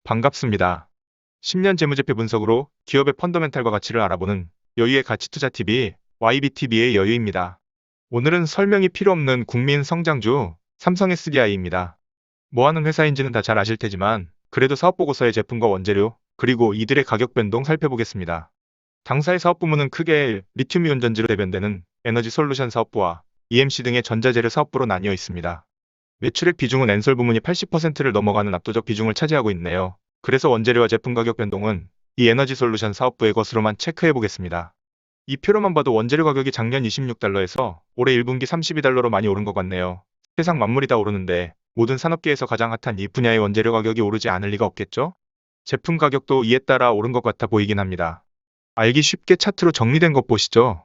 반갑습니다. 10년 재무제표 분석으로 기업의 펀더멘탈과 가치를 알아보는 여유의 가치투자TV YBTV의 여유입니다. 오늘은 설명이 필요 없는 국민 성장주 삼성 SDI입니다. 뭐 하는 회사인지는 다 잘 아실 테지만 그래도 사업보고서의 제품과 원재료 그리고 이들의 가격 변동 살펴보겠습니다. 당사의 사업부문은 크게 리튬이온 전지로 대변되는 에너지 솔루션 사업부와 EMC 등의 전자재료 사업부로 나뉘어 있습니다. 매출액 비중은 엔솔 부문이 80%를 넘어가는 압도적 비중을 차지하고 있네요. 그래서 원재료와 제품 가격 변동은 이 에너지 솔루션 사업부의 것으로만 체크해 보겠습니다. 이 표로만 봐도 원재료 가격이 작년 26달러에서 올해 1분기 32달러로 많이 오른 것 같네요. 세상 만물이 다 오르는데 모든 산업계에서 가장 핫한 이 분야의 원재료 가격이 오르지 않을 리가 없겠죠? 제품 가격도 이에 따라 오른 것 같아 보이긴 합니다. 알기 쉽게 차트로 정리된 것 보시죠.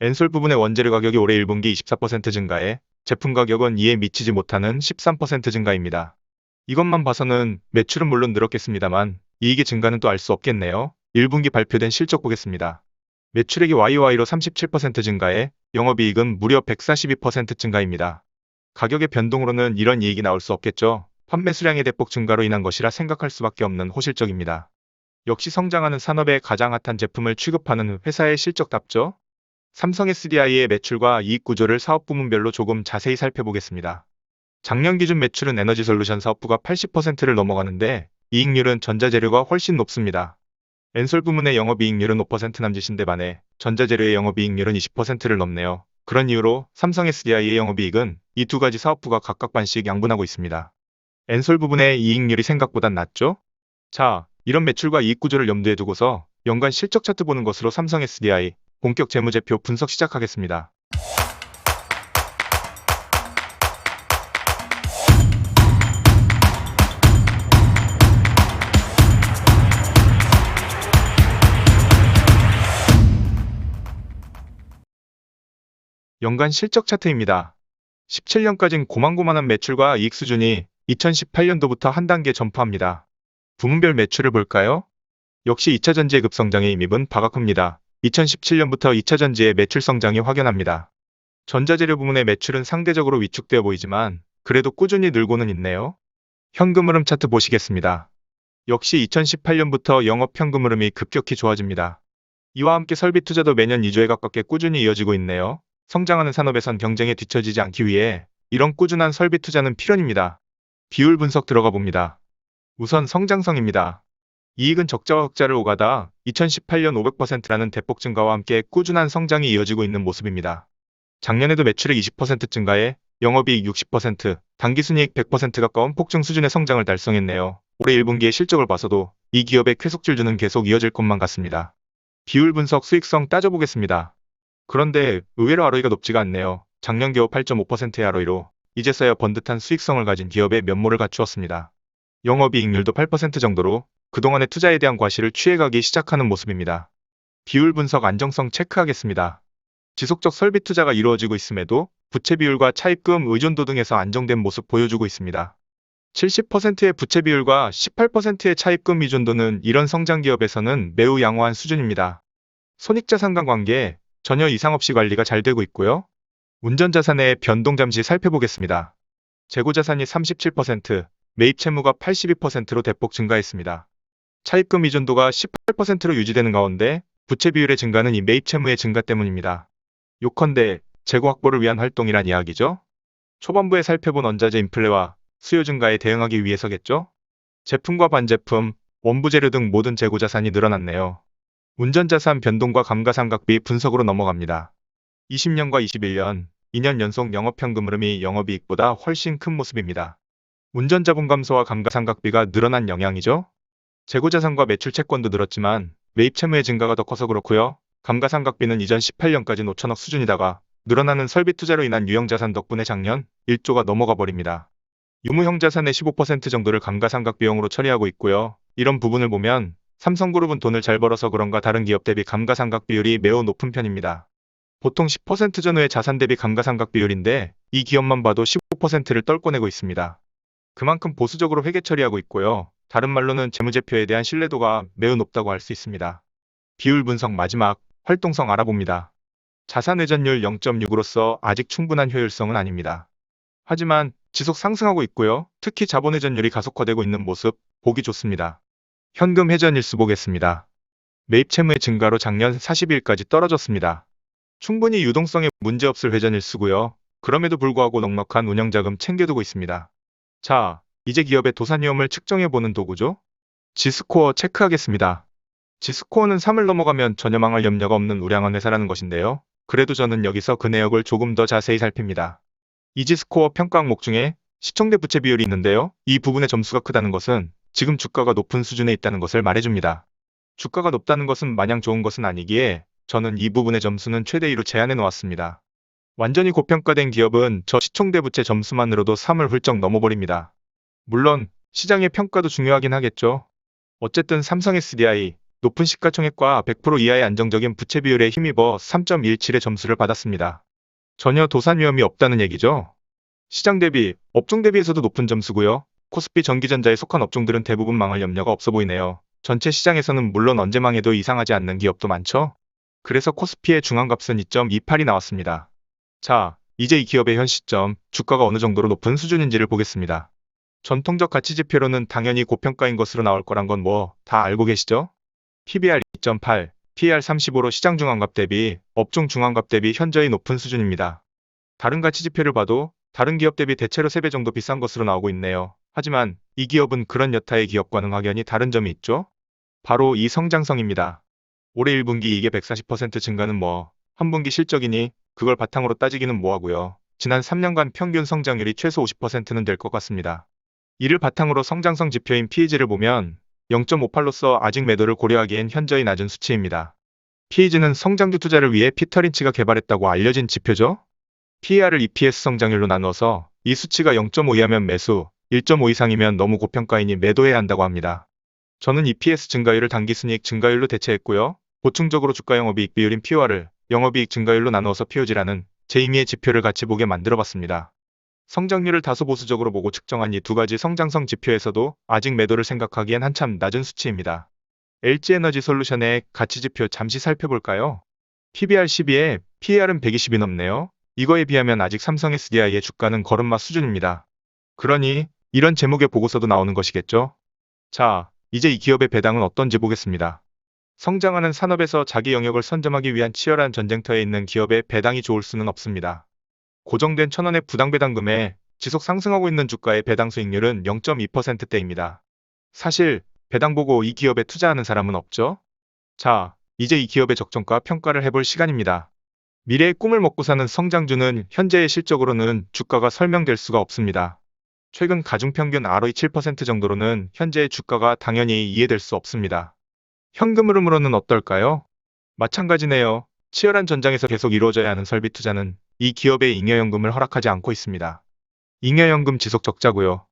엔솔 부분의 원재료 가격이 올해 1분기 24% 증가해 제품 가격은 이에 미치지 못하는 13% 증가입니다. 이것만 봐서는 매출은 물론 늘었겠습니다만 이익의 증가는 또 알 수 없겠네요. 1분기 발표된 실적 보겠습니다. 매출액이 YOY로 37% 증가해 영업이익은 무려 142% 증가입니다. 가격의 변동으로는 이런 이익이 나올 수 없겠죠. 판매 수량의 대폭 증가로 인한 것이라 생각할 수밖에 없는 호실적입니다. 역시 성장하는 산업의 가장 핫한 제품을 취급하는 회사의 실적답죠. 삼성 SDI의 매출과 이익 구조를 사업 부문별로 조금 자세히 살펴보겠습니다. 작년 기준 매출은 에너지 솔루션 사업부가 80%를 넘어가는데 이익률은 전자재료가 훨씬 높습니다. 엔솔 부문의 영업이익률은 5% 남짓인데 반해 전자재료의 영업이익률은 20%를 넘네요. 그런 이유로 삼성 SDI의 영업이익은 이 두 가지 사업부가 각각 반씩 양분하고 있습니다. 엔솔 부분의 이익률이 생각보단 낮죠? 자, 이런 매출과 이익 구조를 염두에 두고서 연간 실적 차트 보는 것으로 삼성 SDI 본격 재무제표 분석 시작하겠습니다. 연간 실적 차트입니다. 17년까진 고만고만한 매출과 이익 수준이 2018년도부터 한 단계 점프합니다. 부문별 매출을 볼까요? 역시 2차전지의 급성장에 힘입은 바가 큽니다. 2017년부터 2차전지의 매출 성장이 확연합니다. 전자재료 부문의 매출은 상대적으로 위축되어 보이지만 그래도 꾸준히 늘고는 있네요. 현금 흐름 차트 보시겠습니다. 역시 2018년부터 영업 현금 흐름이 급격히 좋아집니다. 이와 함께 설비 투자도 매년 2조에 가깝게 꾸준히 이어지고 있네요. 성장하는 산업에선 경쟁에 뒤처지지 않기 위해 이런 꾸준한 설비 투자는 필연입니다. 비율 분석 들어가 봅니다. 우선 성장성입니다. 이익은 적자와 흑자를 오가다 2018년 500%라는 대폭 증가와 함께 꾸준한 성장이 이어지고 있는 모습입니다. 작년에도 매출액 20% 증가해 영업이익 60%, 당기순이익 100% 가까운 폭증 수준의 성장을 달성했네요. 올해 1분기의 실적을 봐서도 이 기업의 쾌속질주는 계속 이어질 것만 같습니다. 비율 분석 수익성 따져보겠습니다. 그런데 의외로 ROE가 높지가 않네요. 작년 겨우 8.5%의 ROE로 이제서야 번듯한 수익성을 가진 기업의 면모를 갖추었습니다. 영업이익률도 8% 정도로 그동안의 투자에 대한 과실을 취해가기 시작하는 모습입니다. 비율 분석 안정성 체크하겠습니다. 지속적 설비 투자가 이루어지고 있음에도 부채 비율과 차입금 의존도 등에서 안정된 모습 보여주고 있습니다. 70%의 부채 비율과 18%의 차입금 의존도는 이런 성장 기업에서는 매우 양호한 수준입니다. 손익자산과 관계 전혀 이상 없이 관리가 잘 되고 있고요. 운전자산의 변동 잠시 살펴보겠습니다. 재고자산이 37%, 매입 채무가 82%로 대폭 증가했습니다. 차입금 의존도가 18%로 유지되는 가운데 부채 비율의 증가는 이 매입 채무의 증가 때문입니다. 요컨대 재고 확보를 위한 활동이란 이야기죠. 초반부에 살펴본 원자재 인플레와 수요 증가에 대응하기 위해서겠죠. 제품과 반제품, 원부재료 등 모든 재고자산이 늘어났네요. 운전자산 변동과 감가상각비 분석으로 넘어갑니다. 20년과 21년, 2년 연속 영업현금 흐름이 영업이익보다 훨씬 큰 모습입니다. 운전자분 감소와 감가상각비가 늘어난 영향이죠. 재고자산과 매출 채권도 늘었지만 매입 채무의 증가가 더 커서 그렇고요. 감가상각비는 이전 18년까지 5천억 수준이다가 늘어나는 설비 투자로 인한 유형자산 덕분에 작년 1조가 넘어가 버립니다. 유무형 자산의 15% 정도를 감가상각 비용으로 처리하고 있고요. 이런 부분을 보면 삼성그룹은 돈을 잘 벌어서 그런가 다른 기업 대비 감가상각 비율이 매우 높은 편입니다. 보통 10% 전후의 자산 대비 감가상각 비율인데 이 기업만 봐도 15%를 떨궈내고 있습니다. 그만큼 보수적으로 회계 처리하고 있고요. 다른 말로는 재무제표에 대한 신뢰도가 매우 높다고 할 수 있습니다. 비율 분석 마지막, 활동성 알아봅니다. 자산 회전율 0.6으로서 아직 충분한 효율성은 아닙니다. 하지만 지속 상승하고 있고요. 특히 자본 회전율이 가속화되고 있는 모습 보기 좋습니다. 현금 회전 일수 보겠습니다. 매입 채무의 증가로 작년 40일까지 떨어졌습니다. 충분히 유동성에 문제없을 회전 일수고요. 그럼에도 불구하고 넉넉한 운영자금 챙겨두고 있습니다. 자, 이제 기업의 도산 위험을 측정해보는 도구죠. 지스코어 체크하겠습니다. 지스코어는 3을 넘어가면 전혀 망할 염려가 없는 우량한 회사라는 것인데요. 그래도 저는 여기서 그 내역을 조금 더 자세히 살핍니다. 이지스코어 평가 항목 중에 시총 대 부채 비율이 있는데요. 이 부분의 점수가 크다는 것은 지금 주가가 높은 수준에 있다는 것을 말해줍니다. 주가가 높다는 것은 마냥 좋은 것은 아니기에 저는 이 부분의 점수는 최대 2로 제한해 놓았습니다. 완전히 고평가된 기업은 저 시총 대 부채 점수만으로도 3을 훌쩍 넘어버립니다. 물론 시장의 평가도 중요하긴 하겠죠. 어쨌든 삼성 SDI 높은 시가총액과 100% 이하의 안정적인 부채 비율에 힘입어 3.17의 점수를 받았습니다. 전혀 도산 위험이 없다는 얘기죠. 시장 대비, 업종 대비에서도 높은 점수고요. 코스피 전기전자에 속한 업종들은 대부분 망할 염려가 없어 보이네요. 전체 시장에서는 물론 언제 망해도 이상하지 않는 기업도 많죠. 그래서 코스피의 중앙값은 2.28이 나왔습니다. 자, 이제 이 기업의 현 시점, 주가가 어느 정도로 높은 수준인지를 보겠습니다. 전통적 가치 지표로는 당연히 고평가인 것으로 나올 거란 건 뭐 다 알고 계시죠? PBR 2.8, PER 35로 시장 중앙값 대비, 업종 중앙값 대비 현저히 높은 수준입니다. 다른 가치 지표를 봐도 다른 기업 대비 대체로 3배 정도 비싼 것으로 나오고 있네요. 하지만 이 기업은 그런 여타의 기업과는 확연히 다른 점이 있죠? 바로 이 성장성입니다. 올해 1분기 이게 140% 증가는 뭐 한 분기 실적이니 그걸 바탕으로 따지기는 뭐하고요. 지난 3년간 평균 성장률이 최소 50%는 될 것 같습니다. 이를 바탕으로 성장성 지표인 PEG를 보면 0.58로서 아직 매도를 고려하기엔 현저히 낮은 수치입니다. PEG는 성장주 투자를 위해 피터 린치가 개발했다고 알려진 지표죠. PER을 EPS 성장률로 나눠서 이 수치가 0.5 이하면 매수, 1.5 이상이면 너무 고평가이니 매도해야 한다고 합니다. 저는 EPS 증가율을 당기순이익 증가율로 대체했고요. 보충적으로 주가 영업이익 비율인 POR을 영업이익 증가율로 나누어서 POG라는 제2미의 지표를 같이 보게 만들어봤습니다. 성장률을 다소 보수적으로 보고 측정한 이 두 가지 성장성 지표에서도 아직 매도를 생각하기엔 한참 낮은 수치입니다. LG에너지솔루션의 가치지표 잠시 살펴볼까요? PBR 12에 PER은 120이 넘네요. 이거에 비하면 아직 삼성 SDI의 주가는 걸음마 수준입니다. 그러니 이런 제목의 보고서도 나오는 것이겠죠? 자, 이제 이 기업의 배당은 어떤지 보겠습니다. 성장하는 산업에서 자기 영역을 선점하기 위한 치열한 전쟁터에 있는 기업의 배당이 좋을 수는 없습니다. 고정된 1,000원의 부당배당금에 지속 상승하고 있는 주가의 배당 수익률은 0.2%대입니다. 사실 배당 보고 이 기업에 투자하는 사람은 없죠? 자, 이제 이 기업의 적정가 평가를 해볼 시간입니다. 미래의 꿈을 먹고 사는 성장주는 현재의 실적으로는 주가가 설명될 수가 없습니다. 최근 가중평균 ROE 7% 정도로는 현재의 주가가 당연히 이해될 수 없습니다. 현금 흐름으로는 어떨까요? 마찬가지네요. 치열한 전장에서 계속 이루어져야 하는 설비 투자는 이 기업의 잉여연금을 허락하지 않고 있습니다. 잉여연금 지속 적자고요.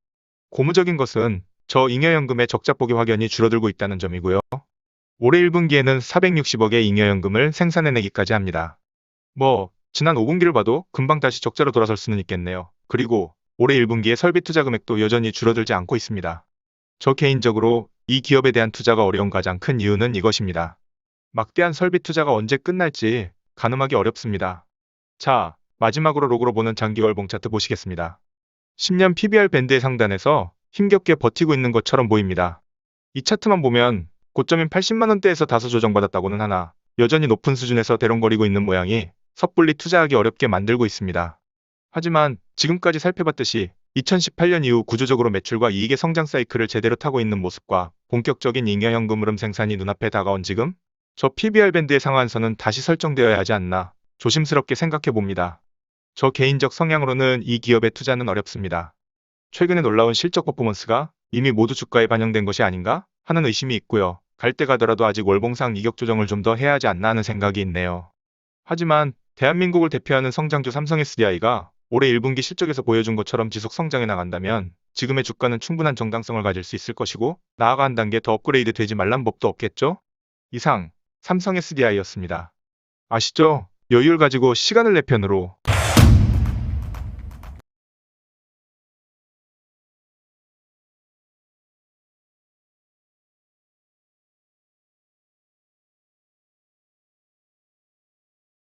고무적인 것은 저 잉여연금의 적자폭이 확연히 줄어들고 있다는 점이고요. 올해 1분기에는 460억의 잉여연금을 생산해내기까지 합니다. 지난 5분기를 봐도 금방 다시 적자로 돌아설 수는 있겠네요. 그리고 올해 1분기의 설비 투자 금액도 여전히 줄어들지 않고 있습니다. 저 개인적으로 이 기업에 대한 투자가 어려운 가장 큰 이유는 이것입니다. 막대한 설비 투자가 언제 끝날지 가늠하기 어렵습니다. 자, 마지막으로 로그로 보는 장기월봉 차트 보시겠습니다. 10년 PBR 밴드의 상단에서 힘겹게 버티고 있는 것처럼 보입니다. 이 차트만 보면 고점인 80만원대에서 다소 조정받았다고는 하나 여전히 높은 수준에서 대롱거리고 있는 모양이 섣불리 투자하기 어렵게 만들고 있습니다. 하지만 지금까지 살펴봤듯이 2018년 이후 구조적으로 매출과 이익의 성장 사이클을 제대로 타고 있는 모습과 본격적인 잉여현금 흐름 생산이 눈앞에 다가온 지금 저 PBR 밴드의 상한선은 다시 설정되어야 하지 않나 조심스럽게 생각해 봅니다. 저 개인적 성향으로는 이 기업에 투자는 어렵습니다. 최근에 놀라운 실적 퍼포먼스가 이미 모두 주가에 반영된 것이 아닌가 하는 의심이 있고요. 갈 때 가더라도 아직 월봉상 이격 조정을 좀 더 해야 하지 않나 하는 생각이 있네요. 하지만 대한민국을 대표하는 성장주 삼성 SDI가 올해 1분기 실적에서 보여준 것처럼 지속 성장해 나간다면 지금의 주가는 충분한 정당성을 가질 수 있을 것이고 나아가 한 단계 더 업그레이드 되지 말란 법도 없겠죠? 이상 삼성 SDI였습니다. 아시죠? 여유를 가지고 시간을 내 편으로